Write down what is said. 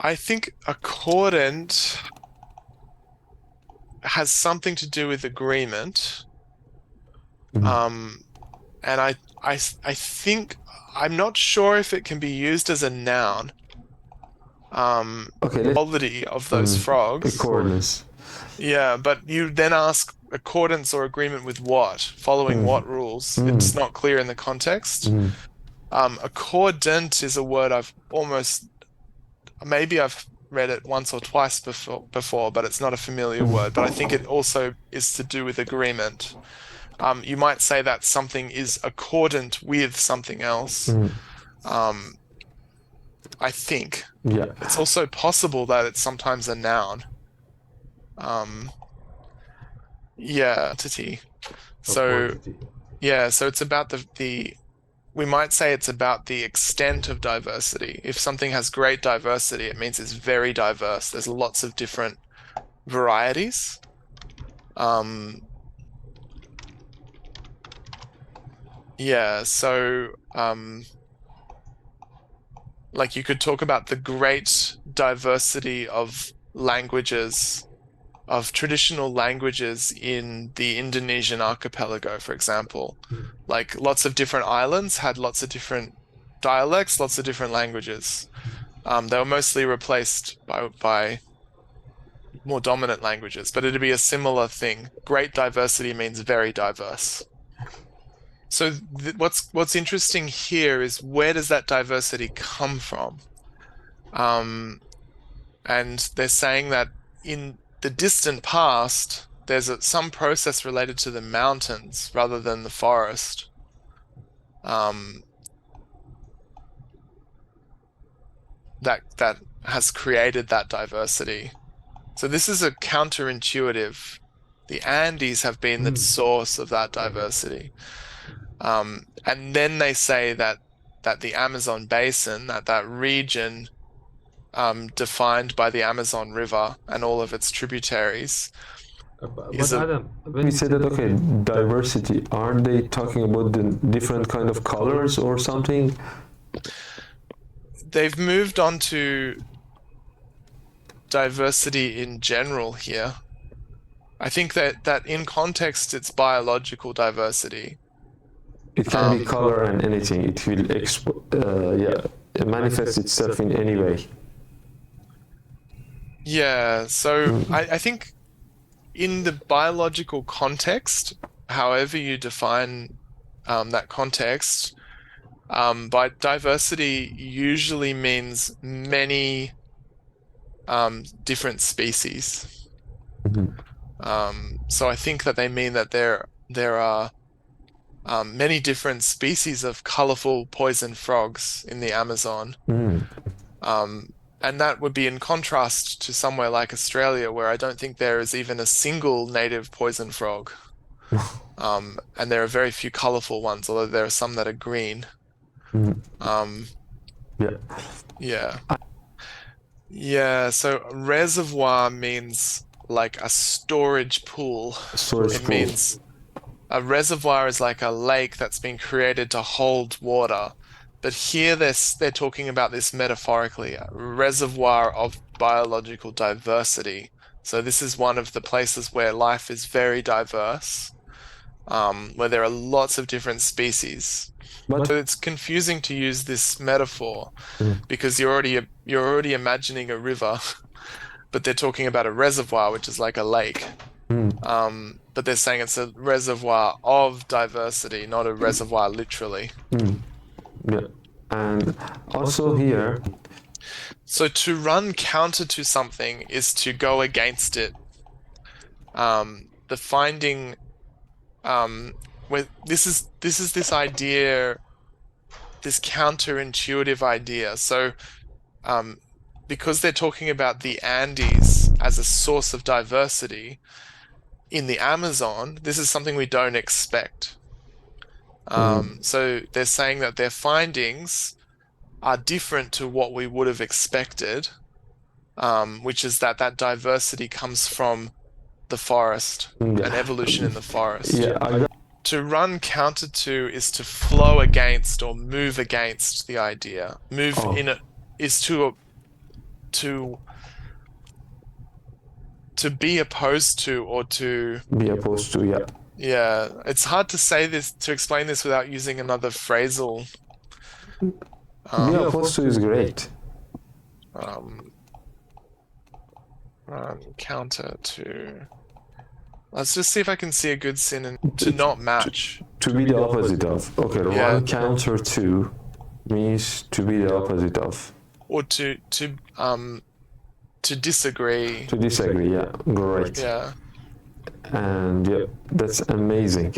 I think accordant has something to do with agreement. Mm. And I think I'm not sure if it can be used as a noun. Okay, let's Quality of those frogs. accordance. Yeah, but you then ask accordance or agreement with what? Following Mm. what rules? Mm. It's not clear in the context. Mm. Accordant is a word maybe I've read it once or twice before, but it's not a familiar word. But I think it also is to do with agreement. You might say that something is accordant with something else. Mm. Um, I think Yeah. it's also possible that it's sometimes a noun. Um, yeah, entity. A So quantity. yeah, so it's about the we might say it's about the extent of diversity. If something has great diversity, it means it's very diverse. There's lots of different varieties. Um, yeah, so like you could talk about the great diversity of languages, of traditional languages in the Indonesian archipelago, for example. Mm. Like lots of different islands had lots of different dialects, lots of different languages. They were mostly replaced by more dominant languages, but it'd be a similar thing. Great diversity means very diverse. So what's interesting here is where does that diversity come from? Um, and they're saying that in the distant past, there's some process related to the mountains rather than the forest. Um, that has created that diversity. So this is a counterintuitive. The Andes have been the Mm. source of that Okay. diversity. And then they say that the Amazon basin, that region defined by the Amazon River and all of its tributaries, is But a Adam, when we say that, okay, diversity, aren't they talking about the different kind of colors or something? they've moved on to diversity in general here. I think that in context it's biological diversity. It can be Um, color and anything. It will yeah, it manifests itself in any way. yeah, so Mm. I think in the biological context, however you define that context, by diversity usually means many different species. Mhm. So I think that they mean that there are many different species of colorful poison frogs in the Amazon. Mm. Um, and that would be in contrast to somewhere like Australia, where I don't think there is even a single native poison frog. And there are very few colorful ones, although there are some that are green. Mm. Um, Yeah. yeah. Yeah, so reservoir means like a storage pool. Storage It pool. means a reservoir is like a lake that's been created to hold water. But here they're talking about this metaphorically, a reservoir of biological diversity. So this is one of the places where life is very diverse, where there are lots of different species. But So it's confusing to use this metaphor mm. because you're already imagining a river, but they're talking about a reservoir, which is like a lake. Mm. But they're saying it's a reservoir of diversity, not a reservoir literally. Mm. Yeah. And also here, So to run counter to something is to go against it. The finding where this is this idea, this counterintuitive idea. So um, because they're talking about the Andes as a source of diversity in the Amazon, this is something we don't expect. mm. So they're saying that their findings are different to what we would have expected, which is that diversity comes from the forest Mm, and yeah. evolution in the forest. Yeah, I got. To run counter to is to flow against or move against the idea. Move Oh. in it is to to be opposed to, or to, Be opposed to, yeah. yeah, it's hard to say this, to explain this without using another phrasal. Be opposed to is great. Counter to. Let's just see if I can see a good synonym. To not match. To be the opposite of. Okay, Yeah. run counter to means to be the opposite of. Or to disagree. To disagree, yeah. Great. Yeah. And yeah, that's amazing.